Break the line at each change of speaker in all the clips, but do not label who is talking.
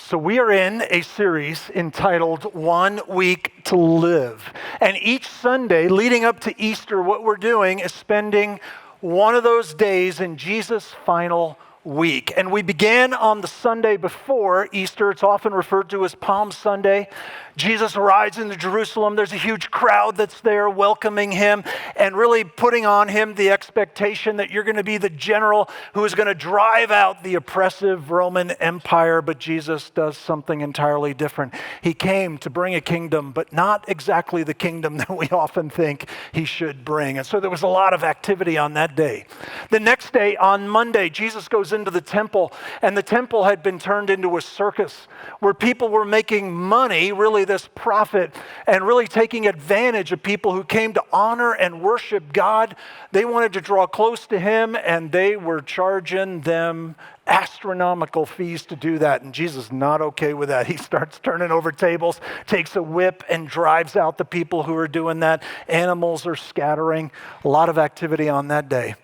So we are in a series entitled 1 Week to Live. And each Sunday leading up to Easter, what we're doing is spending one of those days in Jesus' final week. And we began on the Sunday before Easter. It's often referred to as Palm Sunday. Jesus arrives into Jerusalem. There's a huge crowd that's there welcoming him and really putting on him the expectation that you're going to be the general who is going to drive out the oppressive Roman Empire. But Jesus does something entirely different. He came to bring a kingdom, but not exactly the kingdom that we often think he should bring. And so there was a lot of activity on that day. The next day, on Monday, Jesus goes into the temple, and the temple had been turned into a circus where people were making money, really this profit, and really taking advantage of people who came to honor and worship God. They wanted to draw close to him, and they were charging them astronomical fees to do that. And Jesus is not okay with that. He starts turning over tables, takes a whip, and drives out the people who are doing that. Animals are scattering. A lot of activity on that day.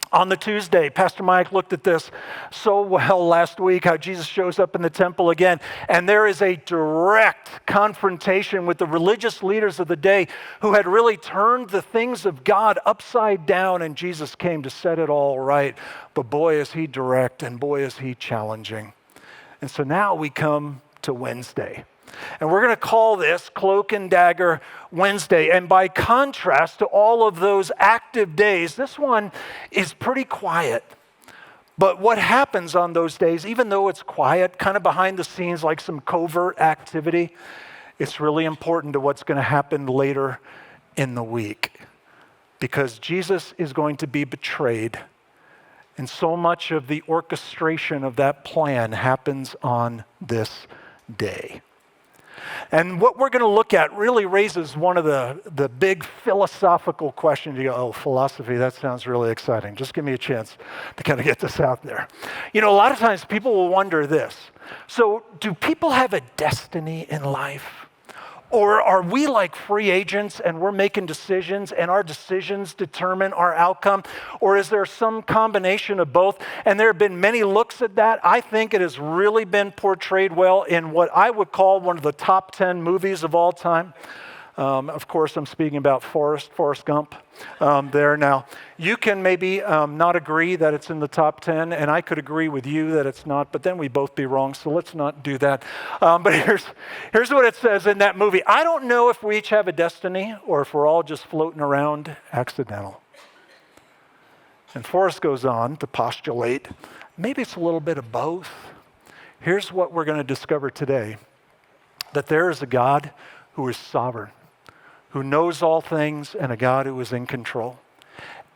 On the Tuesday, Pastor Mike looked at this so well last week, how Jesus shows up in the temple again, and there is a direct confrontation with the religious leaders of the day who had really turned the things of God upside down, and Jesus came to set it all right. But boy, is he direct, and boy, is he challenging. And so now we come to Wednesday. And we're going to call this Cloak-and-Dagger Wednesday. And by contrast to all of those active days, this one is pretty quiet. But what happens on those days, even though it's quiet, kind of behind the scenes, like some covert activity, it's really important to what's going to happen later in the week. Because Jesus is going to be betrayed. And so much of the orchestration of that plan happens on this day. And what we're going to look at really raises one of the big philosophical questions. You go, oh, philosophy, that sounds really exciting. Just give me a chance to kind of get this out there. You know, a lot of times people will wonder this. So do people have a destiny in life? Or are we like free agents and we're making decisions and our decisions determine our outcome? Or is there some combination of both? And there have been many looks at that. I think it has really been portrayed well in what I would call one of the top 10 movies of all time. Of course, I'm speaking about Forrest Gump there. Now, you can maybe not agree that it's in the top 10, and I could agree with you that it's not, but then we'd both be wrong, so let's not do that. But here's what it says in that movie. I don't know if we each have a destiny or if we're all just floating around accidental. And Forrest goes on to postulate, maybe it's a little bit of both. Here's what we're going to discover today, that there is a God who is sovereign, who knows all things, and a God who is in control.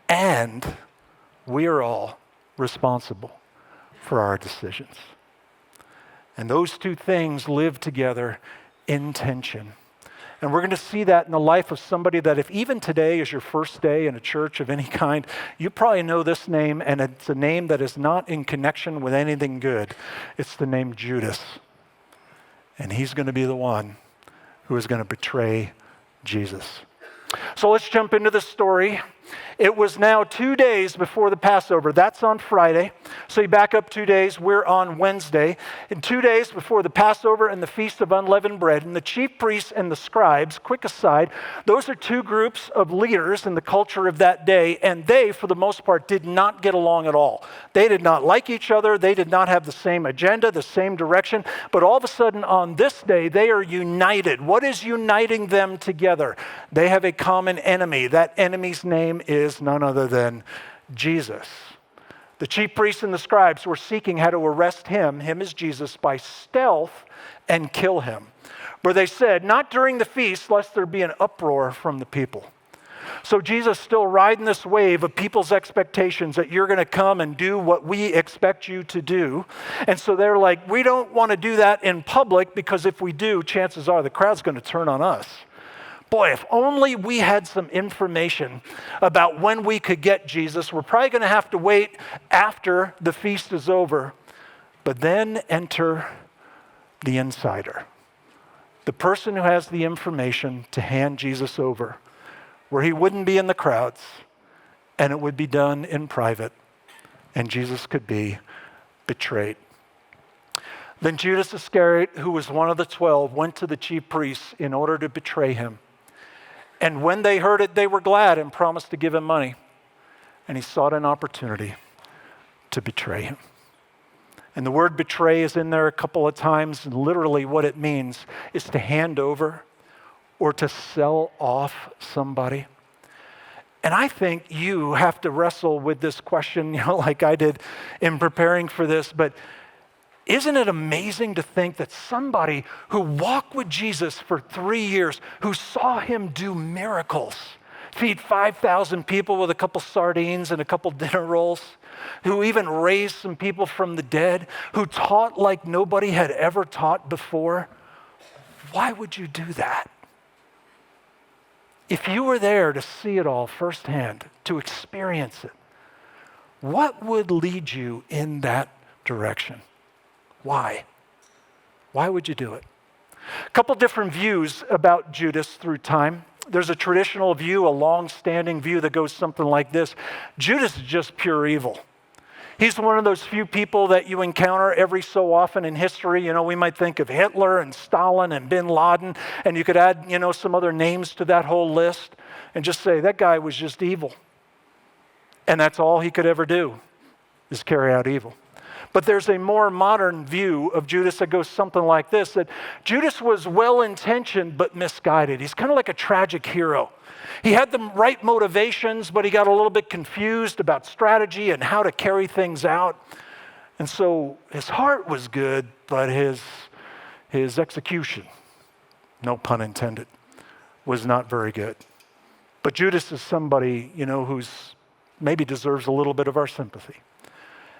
And we are all responsible for our decisions. And those two things live together in tension. And we're going to see that in the life of somebody that if even today is your first day in a church of any kind, you probably know this name, and it's a name that is not in connection with anything good. It's the name Judas. And he's going to be the one who is going to betray Jesus. So let's jump into the story. It was now 2 days before the Passover. That's on Friday. So you back up 2 days, we're on Wednesday. And 2 days before the Passover and the Feast of Unleavened Bread. And the chief priests and the scribes, quick aside, those are two groups of leaders in the culture of that day. And they, for the most part, did not get along at all. They did not like each other. They did not have the same agenda, the same direction. But all of a sudden on this day, they are united. What is uniting them together? They have a common enemy. That enemy's name is none other than Jesus. The chief priests and the scribes were seeking how to arrest him as Jesus, by stealth and kill him. For they said, not during the feast, lest there be an uproar from the people. So Jesus still riding this wave of people's expectations that you're going to come and do what we expect you to do. And so they're like, we don't want to do that in public, because if we do, chances are the crowd's going to turn on us. Boy, if only we had some information about when we could get Jesus. We're probably going to have to wait after the feast is over. But then enter the insider, the person who has the information to hand Jesus over, where he wouldn't be in the crowds, and it would be done in private, and Jesus could be betrayed. Then Judas Iscariot, who was one of the 12, went to the chief priests in order to betray him. And when they heard it, they were glad and promised to give him money. And he sought an opportunity to betray him. And the word betray is in there a couple of times. And literally what it means is to hand over or to sell off somebody. And I think you have to wrestle with this question, like I did in preparing for this. But isn't it amazing to think that somebody who walked with Jesus for 3 years, who saw him do miracles, feed 5,000 people with a couple sardines and a couple dinner rolls, who even raised some people from the dead, who taught like nobody had ever taught before, why would you do that? If you were there to see it all firsthand, to experience it, what would lead you in that direction? Why? Why would you do it? A couple different views about Judas through time. There's a traditional view, a long-standing view that goes something like this. Judas is just pure evil. He's one of those few people that you encounter every so often in history. We might think of Hitler and Stalin and bin Laden, and you could add, some other names to that whole list and just say that guy was just evil. And that's all he could ever do, is carry out evil. But there's a more modern view of Judas that goes something like this, that Judas was well-intentioned but misguided. He's kind of like a tragic hero. He had the right motivations, but he got a little bit confused about strategy and how to carry things out. And so his heart was good, but his execution, no pun intended, was not very good. But Judas is somebody, who's maybe deserves a little bit of our sympathy.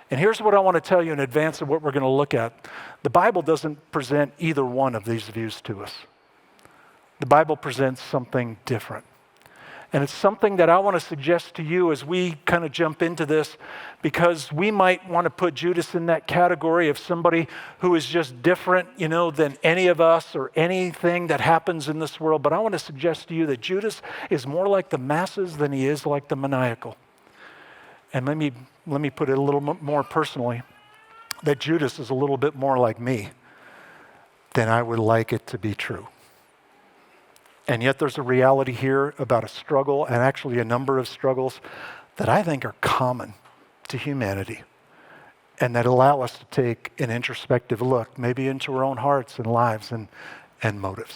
And here's what I want to tell you in advance of what we're going to look at. The Bible doesn't present either one of these views to us. The Bible presents something different. And it's something that I want to suggest to you as we kind of jump into this, because we might want to put Judas in that category of somebody who is just different, than any of us or anything that happens in this world. But I want to suggest to you that Judas is more like the masses than he is like the maniacal. And let me put it a little more personally, that Judas is a little bit more like me than I would like it to be true. And yet there's a reality here about a struggle, and actually a number of struggles that I think are common to humanity, and that allow us to take an introspective look, maybe into our own hearts and lives and motives.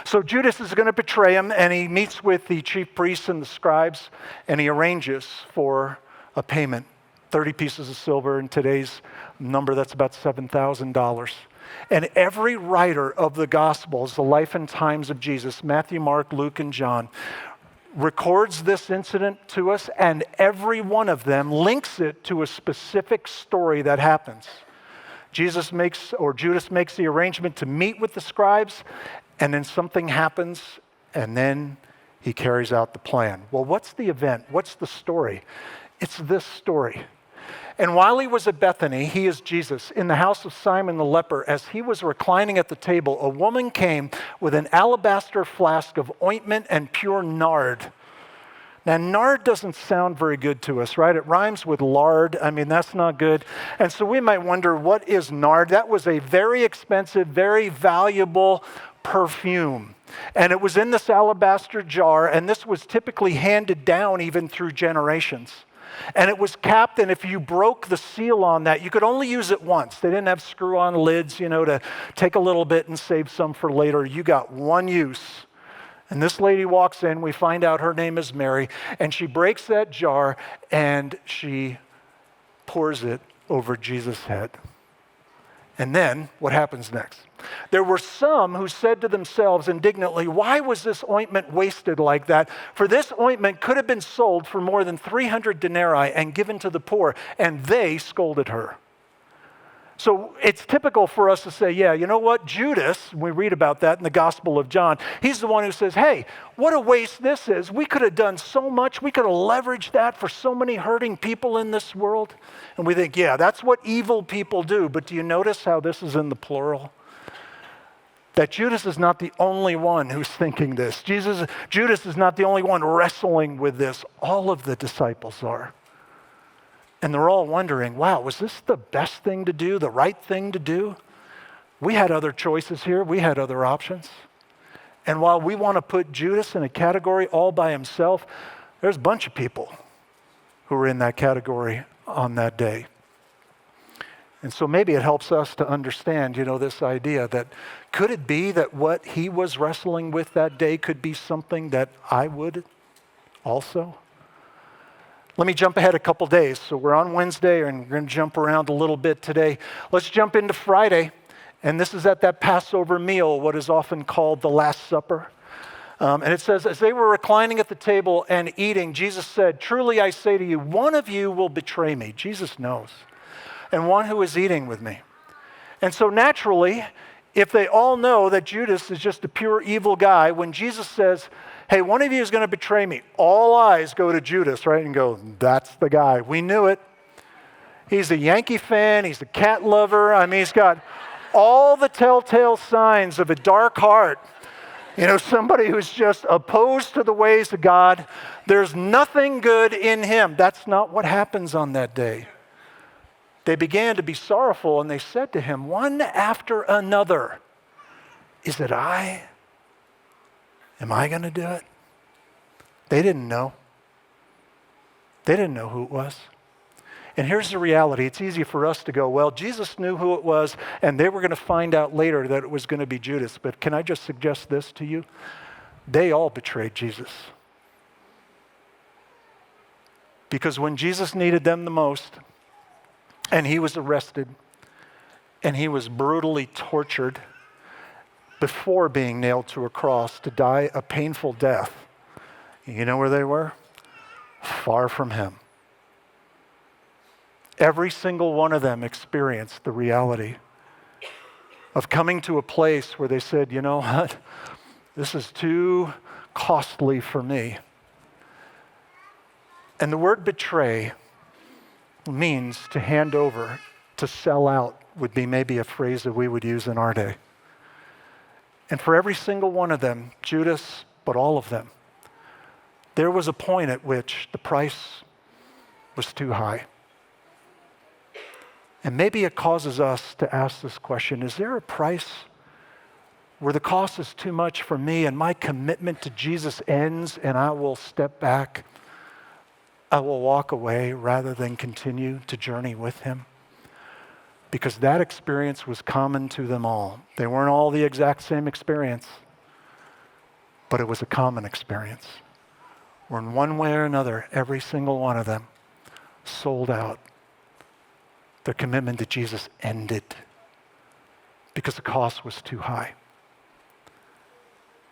So Judas is going to betray him, and he meets with the chief priests and the scribes, and he arranges for a payment, 30 pieces of silver. In today's number, that's about $7,000. And every writer of the Gospels, the life and times of Jesus, Matthew, Mark, Luke, and John, records this incident to us, and every one of them links it to a specific story that happens. Judas makes the arrangement to meet with the scribes, and then something happens, and then he carries out the plan. Well, what's the event? What's the story? It's this story. And while he was at Bethany, he is Jesus, in the house of Simon the leper, as he was reclining at the table, a woman came with an alabaster flask of ointment and pure nard. Now, nard doesn't sound very good to us, right? It rhymes with lard. I mean, that's not good. And so we might wonder, what is nard? That was a very expensive, very valuable perfume. And it was in this alabaster jar, and this was typically handed down even through generations. And it was capped, and if you broke the seal on that, you could only use it once. They didn't have screw-on lids, to take a little bit and save some for later. You got one use. And this lady walks in, we find out her name is Mary, and she breaks that jar and she pours it over Jesus' head. And then, what happens next? There were some who said to themselves indignantly, why was this ointment wasted like that? For this ointment could have been sold for more than 300 denarii and given to the poor. And they scolded her. So it's typical for us to say, yeah, you know what? Judas, we read about that in the Gospel of John, he's the one who says, hey, what a waste this is. We could have done so much. We could have leveraged that for so many hurting people in this world. And we think, yeah, that's what evil people do. But do you notice how this is in the plural? That Judas is not the only one who's thinking this. Judas is not the only one wrestling with this. All of the disciples are. And they're all wondering, wow, was this the best thing to do, the right thing to do? We had other choices here. We had other options. And while we want to put Judas in a category all by himself, there's a bunch of people who were in that category on that day. And so maybe it helps us to understand, this idea that could it be that what he was wrestling with that day could be something that I would also? Let me jump ahead a couple days. So we're on Wednesday, and we're going to jump around a little bit today. Let's jump into Friday, and this is at that Passover meal, what is often called the Last Supper. And it says, as they were reclining at the table and eating, Jesus said, truly I say to you, one of you will betray me. Jesus knows. And one who is eating with me. And so naturally, if they all know that Judas is just a pure evil guy, when Jesus says, hey, one of you is going to betray me, all eyes go to Judas, right? And go, that's the guy. We knew it. He's a Yankee fan. He's a cat lover. I mean, he's got all the telltale signs of a dark heart. Somebody who's just opposed to the ways of God. There's nothing good in him. That's not what happens on that day. They began to be sorrowful, and they said to him, one after another, is it I? Am I going to do it? They didn't know. They didn't know who it was. And here's the reality. It's easy for us to go, well, Jesus knew who it was, and they were going to find out later that it was going to be Judas. But can I just suggest this to you? They all betrayed Jesus. Because when Jesus needed them the most, and he was arrested, and he was brutally tortured before being nailed to a cross to die a painful death, you know where they were? Far from him. Every single one of them experienced the reality of coming to a place where they said, you know what? This is too costly for me. And the word betray means to hand over, to sell out would be maybe a phrase that we would use in our day. And for every single one of them, Judas, but all of them, there was a point at which the price was too high. And maybe it causes us to ask this question, is there a price where the cost is too much for me and my commitment to Jesus ends and I will step back? I will walk away rather than continue to journey with him. Because that experience was common to them all. They weren't all the exact same experience, but it was a common experience. Where in one way or another, every single one of them sold out. Their commitment to Jesus ended because the cost was too high.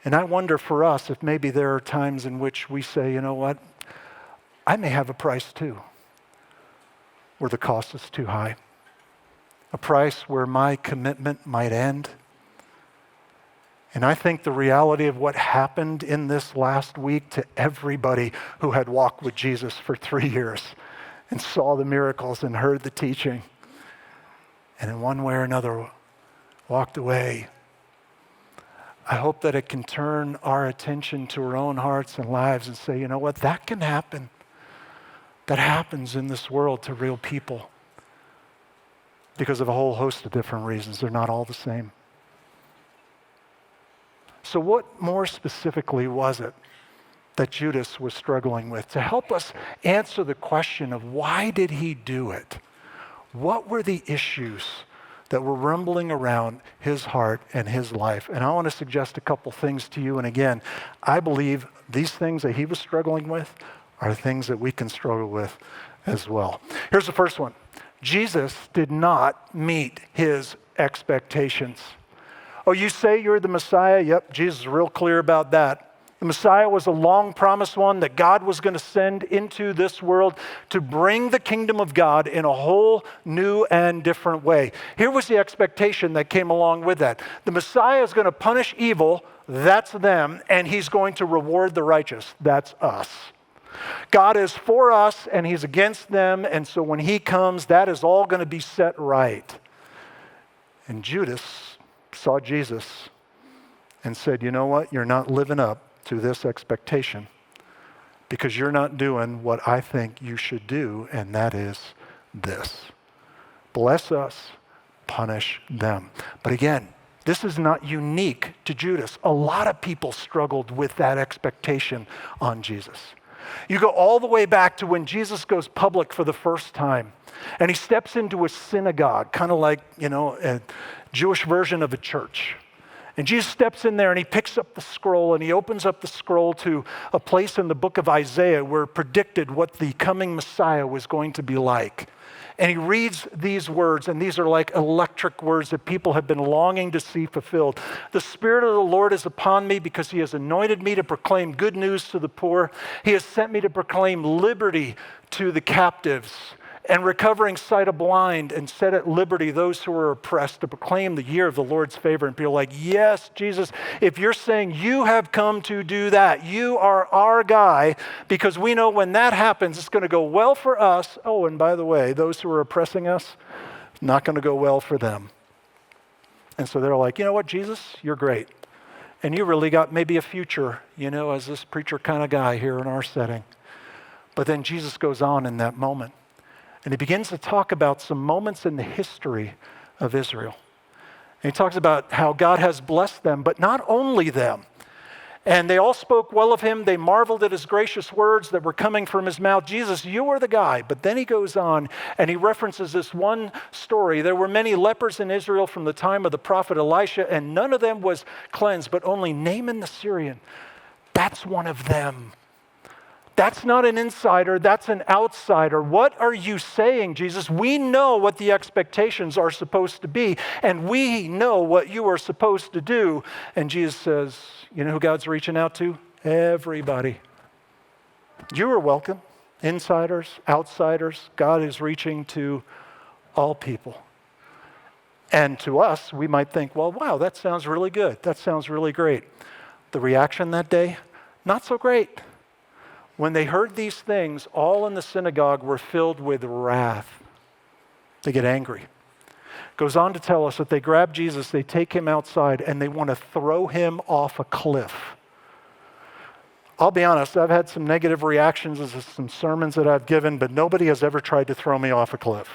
And I wonder for us if maybe there are times in which we say, you know what? I may have a price too, where the cost is too high. A price where my commitment might end. And I think the reality of what happened in this last week to everybody who had walked with Jesus for 3 years and saw the miracles and heard the teaching, and in one way or another walked away, I hope that it can turn our attention to our own hearts and lives and say, you know what, that can happen. That happens in this world to real people because of a whole host of different reasons. They're not all the same. So what more specifically was it that Judas was struggling with? To help us answer the question of why did he do it? What were the issues that were rumbling around his heart and his life? And I want to suggest a couple things to you. And again, I believe these things that he was struggling with are things that we can struggle with as well. Here's the first one. Jesus did not meet his expectations. Oh, you say you're the Messiah? Yep, Jesus is real clear about that. The Messiah was a long promised one that God was going to send into this world to bring the kingdom of God in a whole new and different way. Here was the expectation that came along with that. The Messiah is going to punish evil, that's them, and he's going to reward the righteous, that's us. God is for us and he's against them, and so when he comes, that is all going to be set right. And Judas saw Jesus and said, you know what, you're not living up to this expectation because you're not doing what I think you should do, and that is this. Bless us, punish them. But again, this is not unique to Judas. A lot of people struggled with that expectation on Jesus. You go all the way back to when Jesus goes public for the first time, and he steps into a synagogue, kind of like, a Jewish version of a church. And Jesus steps in there and he picks up the scroll and he opens up the scroll to a place in the book of Isaiah where it predicted what the coming Messiah was going to be like. And he reads these words, and these are like electric words that people have been longing to see fulfilled. The Spirit of the Lord is upon me because he has anointed me to proclaim good news to the poor. He has sent me to proclaim liberty to the captives and recovering sight of blind, and set at liberty those who are oppressed, to proclaim the year of the Lord's favor. And people are like, yes, Jesus, if you're saying you have come to do that, you are our guy, because we know when that happens, it's going to go well for us. Oh, and by the way, those who are oppressing us, not going to go well for them. And so they're like, you know what, Jesus, you're great. And you really got maybe a future, as this preacher kind of guy here in our setting. But then Jesus goes on in that moment. And he begins to talk about some moments in the history of Israel. And he talks about how God has blessed them, but not only them. And they all spoke well of him. They marveled at his gracious words that were coming from his mouth. Jesus, you are the guy. But then he goes on and he references this one story. There were many lepers in Israel from the time of the prophet Elisha, and none of them was cleansed, but only Naaman the Syrian. That's one of them. That's not an insider, that's an outsider. What are you saying, Jesus? We know what the expectations are supposed to be, and we know what you are supposed to do. And Jesus says, you know who God's reaching out to? Everybody. You are welcome. Insiders, outsiders. God is reaching to all people. And to us, we might think, well, wow, that sounds really good. That sounds really great. The reaction that day, not so great. When they heard these things, all in the synagogue were filled with wrath. They get angry. Goes on to tell us that they grab Jesus, they take him outside, and they want to throw him off a cliff. I'll be honest, I've had some negative reactions to some sermons that I've given, but nobody has ever tried to throw me off a cliff.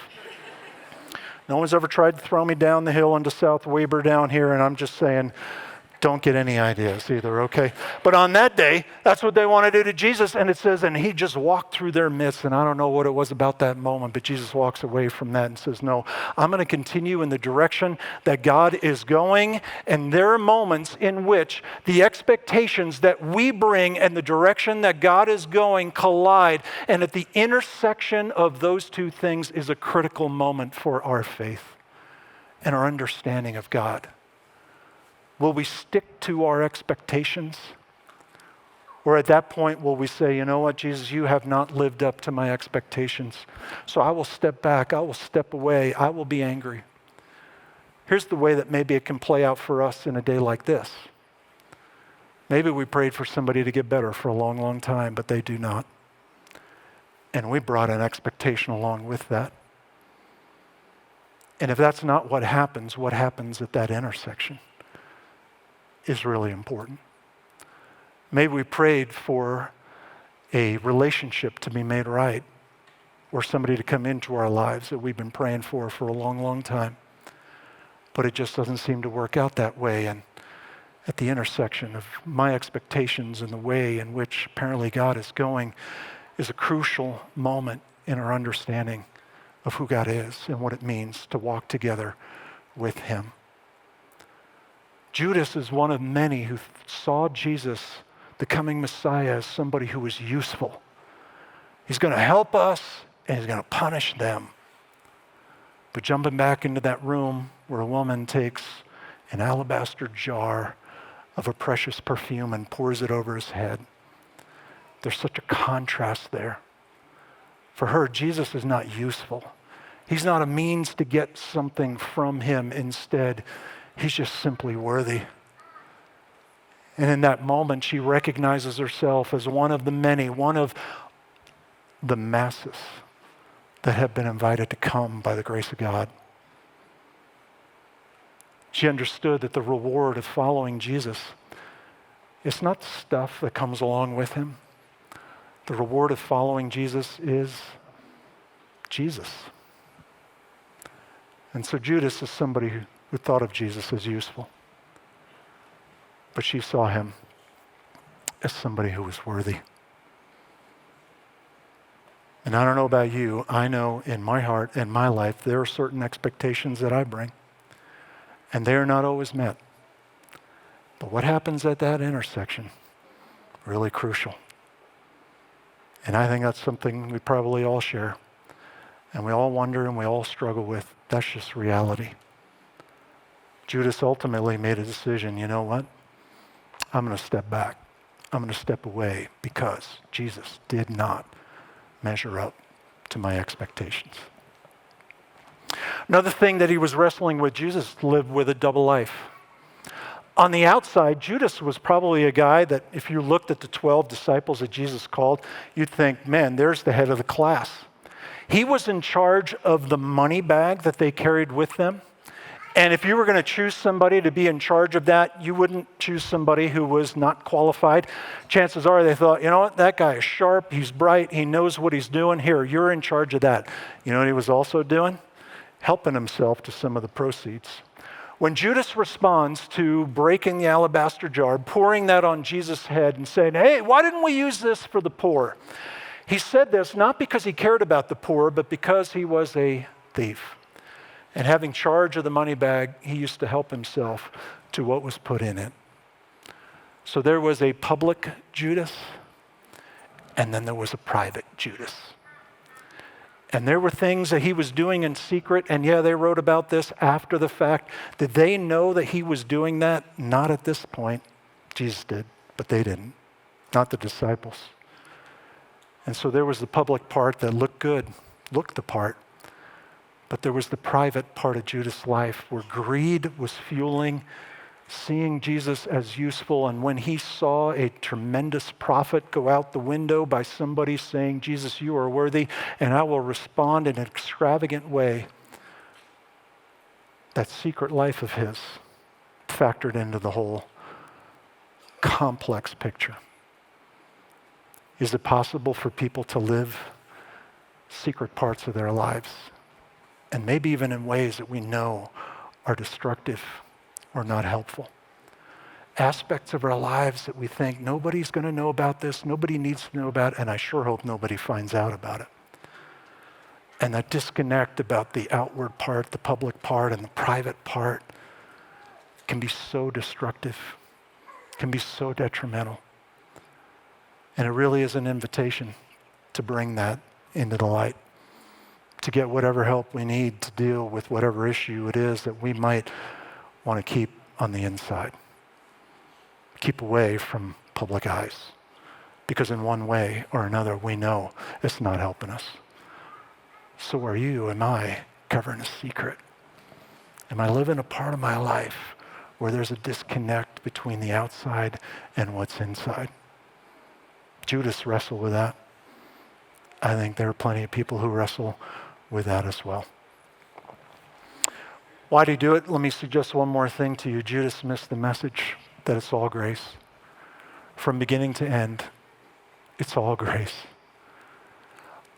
No one's ever tried to throw me down the hill into South Weber down here, and I'm just saying, don't get any ideas either, okay? But on that day, that's what they want to do to Jesus. And it says, and he just walked through their midst. And I don't know what it was about that moment, but Jesus walks away from that and says, no, I'm going to continue in the direction that God is going. And there are moments in which the expectations that we bring and the direction that God is going collide. And at the intersection of those two things is a critical moment for our faith and our understanding of God. Will we stick to our expectations? Or at that point, will we say, you know what, Jesus, you have not lived up to my expectations. So I will step back, I will step away, I will be angry. Here's the way that maybe it can play out for us in a day like this. Maybe we prayed for somebody to get better for a long, long time, but they do not. And we brought an expectation along with that. And if that's not what happens at that intersection? is really important. Maybe we prayed for a relationship to be made right, or somebody to come into our lives that we've been praying for a long, long time. But it just doesn't seem to work out that way. And at the intersection of my expectations and the way in which apparently God is going is a crucial moment in our understanding of who God is and what it means to walk together with him. Judas is one of many who saw Jesus, the coming Messiah, as somebody who was useful. He's going to help us and he's going to punish them. But jumping back into that room where a woman takes an alabaster jar of a precious perfume and pours it over his head, there's such a contrast there. For her, Jesus is not useful. He's not a means to get something from him. Instead, he's just simply worthy. And in that moment, she recognizes herself as one of the many, one of the masses that have been invited to come by the grace of God. She understood that the reward of following Jesus is not the stuff that comes along with him. The reward of following Jesus is Jesus. And so Judas is somebody who thought of Jesus as useful. But she saw him as somebody who was worthy. And I don't know about you, I know in my heart and my life, there are certain expectations that I bring. And they are not always met. But what happens at that intersection? Really crucial. And I think that's something we probably all share. And we all wonder and we all struggle with. That's just reality. Judas ultimately made a decision. You know what? I'm going to step back. I'm going to step away because Jesus did not measure up to my expectations. Another thing that he was wrestling with, Jesus lived with a double life. On the outside, Judas was probably a guy that if you looked at the 12 disciples that Jesus called, you'd think, man, there's the head of the class. He was in charge of the money bag that they carried with them. And if you were going to choose somebody to be in charge of that, you wouldn't choose somebody who was not qualified. Chances are they thought, you know what, that guy is sharp, he's bright, he knows what he's doing. Here, you're in charge of that. You know what he was also doing? Helping himself to some of the proceeds. When Judas responds to breaking the alabaster jar, pouring that on Jesus' head and saying, hey, why didn't we use this for the poor? He said this not because he cared about the poor, but because he was a thief. And having charge of the money bag, he used to help himself to what was put in it. So there was a public Judas, and then there was a private Judas. And there were things that he was doing in secret, and yeah, they wrote about this after the fact. Did they know that he was doing that? Not at this point. Jesus did, but they didn't. Not the disciples. And so there was the public part that looked good, looked the part. But there was the private part of Judas' life where greed was fueling, seeing Jesus as useful. And when he saw a tremendous profit go out the window by somebody saying, Jesus, you are worthy, and I will respond in an extravagant way, that secret life of his factored into the whole complex picture. Is it possible for people to live secret parts of their lives? And maybe even in ways that we know are destructive or not helpful. Aspects of our lives that we think nobody's going to know about this, nobody needs to know about it, and I sure hope nobody finds out about it. And that disconnect about the outward part, the public part, and the private part can be so destructive, can be so detrimental. And it really is an invitation to bring that into the light, to get whatever help we need to deal with whatever issue it is that we might want to keep on the inside. Keep away from public eyes. Because in one way or another, we know it's not helping us. So are you, am I, covering a secret? Am I living a part of my life where there's a disconnect between the outside and what's inside? Judas wrestled with that. I think there are plenty of people who wrestle with that as well. Why did he do it? Let me suggest one more thing to you. Judas missed the message. that it's all grace. From beginning to end, it's all grace.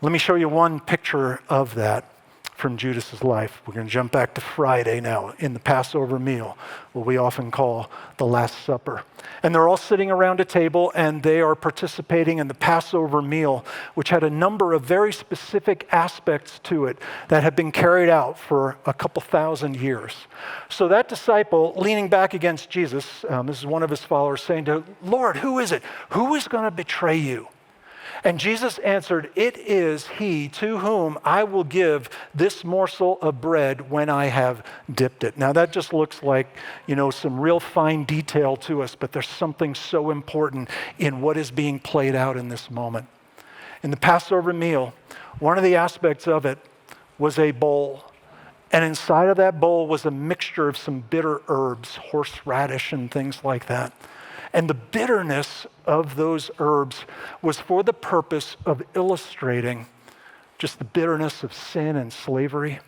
Let me show you one picture of that from Judas's life. We're going to jump back to Friday now in the Passover meal, what we often call the Last Supper. And they're all sitting around a table and they are participating in the Passover meal, which had a number of very specific aspects to it that had been carried out for a couple thousand years. So that disciple leaning back against Jesus, this is one of his followers saying to him, Lord, who is it? Who is going to betray you? And Jesus answered, it is he to whom I will give this morsel of bread when I have dipped it. Now that just looks like, some real fine detail to us, but there's something so important in what is being played out in this moment. In the Passover meal, one of the aspects of it was a bowl. And inside of that bowl was a mixture of some bitter herbs, horseradish and things like that. And the bitterness of those herbs was for the purpose of illustrating just the bitterness of sin and slavery.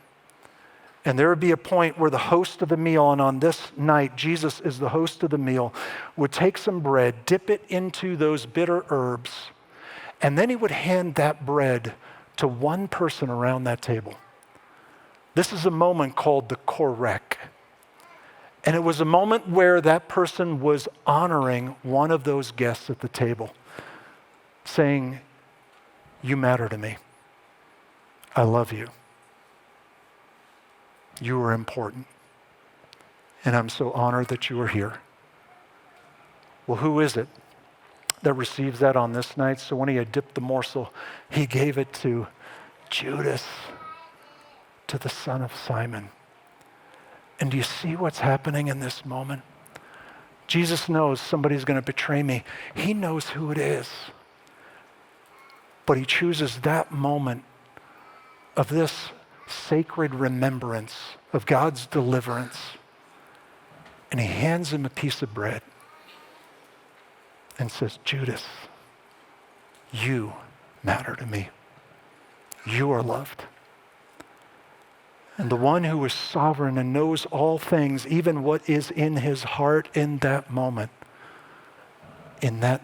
And there would be a point where the host of the meal, and on this night, Jesus is the host of the meal, would take some bread, dip it into those bitter herbs, and then he would hand that bread to one person around that table. This is a moment called the korek. And it was a moment where that person was honoring one of those guests at the table, saying, you matter to me. I love you. You are important. And I'm so honored that you are here. Well, who is it that receives that on this night? So when he had dipped the morsel, he gave it to Judas, to the son of Simon. And do you see what's happening in this moment? Jesus knows somebody's going to betray me. He knows who it is. But he chooses that moment of this sacred remembrance of God's deliverance. And he hands him a piece of bread and says, Judas, you matter to me. You are loved. And the one who is sovereign and knows all things, even what is in his heart in that moment, in that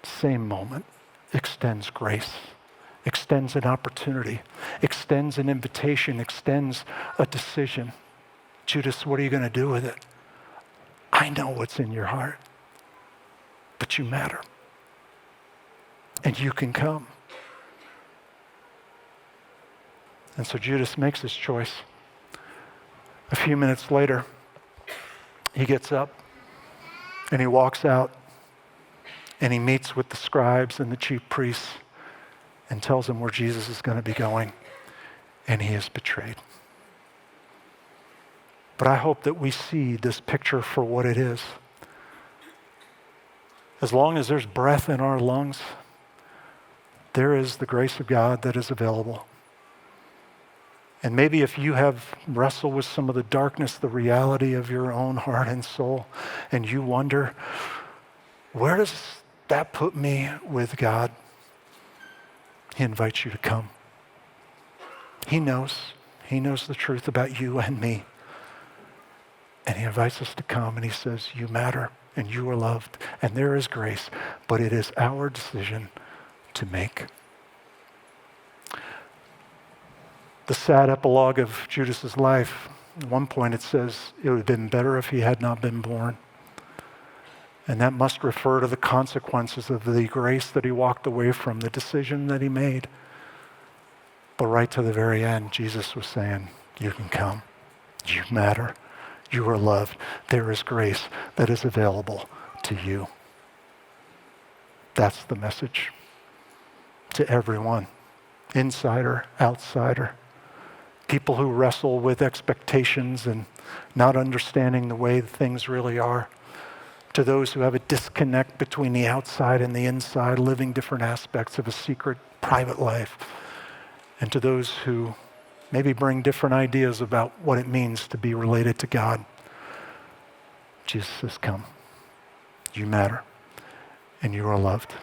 same moment, extends grace, extends an opportunity, extends an invitation, extends a decision. Judas, what are you going to do with it? I know what's in your heart, but you matter. And you can come. And so Judas makes his choice. A few minutes later, he gets up and he walks out and he meets with the scribes and the chief priests and tells them where Jesus is going to be going, and he is betrayed. But I hope that we see this picture for what it is. As long as there's breath in our lungs, there is the grace of God that is available. And maybe if you have wrestled with some of the darkness, the reality of your own heart and soul, and you wonder, where does that put me with God? He invites you to come. He knows the truth about you and me. And he invites us to come and he says, you matter and you are loved and there is grace, but it is our decision to make. The sad epilogue of Judas's life, at one point it says it would have been better if he had not been born. And that must refer to the consequences of the grace that he walked away from, the decision that he made. But right to the very end, Jesus was saying, you can come. You matter. You are loved. There is grace that is available to you. That's the message to everyone, insider, outsider. People who wrestle with expectations and not understanding the way things really are. To those who have a disconnect between the outside and the inside, living different aspects of a secret, private life. And to those who maybe bring different ideas about what it means to be related to God. Jesus says, come. You matter. And you are loved.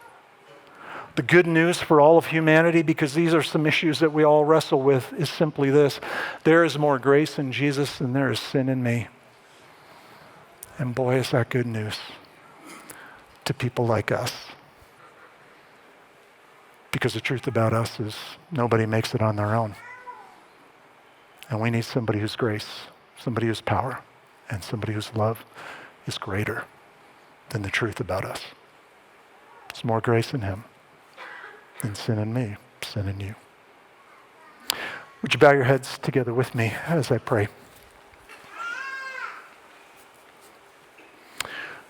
The good news for all of humanity, because these are some issues that we all wrestle with, is simply this. There is more grace in Jesus than there is sin in me. And boy, is that good news to people like us. Because the truth about us is nobody makes it on their own. And we need somebody whose grace, somebody whose power, and somebody whose love is greater than the truth about us. There's more grace in him than sin in me, sin in you. Would you bow your heads together with me as I pray?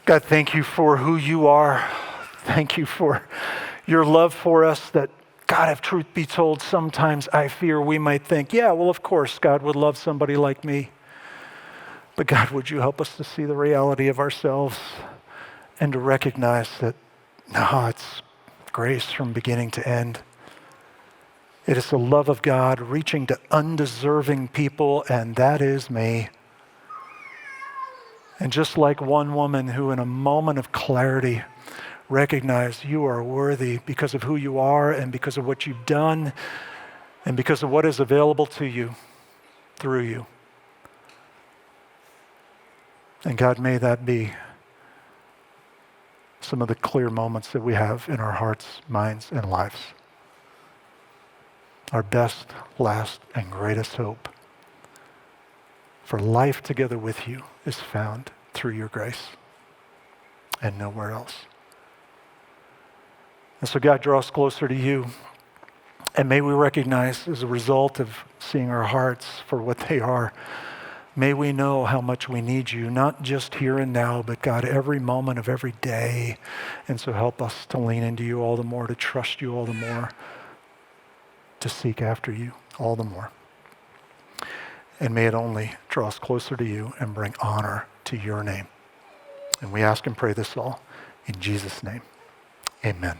God, thank you for who you are. Thank you for your love for us that, God, if truth be told, sometimes I fear we might think, yeah, well, of course, God would love somebody like me. But God, would you help us to see the reality of ourselves and to recognize that, no, it's grace from beginning to end. It is the love of God reaching to undeserving people, and that is me. And just like one woman who in a moment of clarity recognized you are worthy because of who you are and because of what you've done and because of what is available to you through you. And God, may that be some of the clear moments that we have in our hearts, minds, and lives. Our best, last, and greatest hope for life together with you is found through your grace and nowhere else. And so God, draw us closer to you. And may we recognize as a result of seeing our hearts for what they are, may we know how much we need you, not just here and now, but God, every moment of every day. And so help us to lean into you all the more, to trust you all the more, to seek after you all the more. And may it only draw us closer to you and bring honor to your name. And we ask and pray this all in Jesus' name. Amen.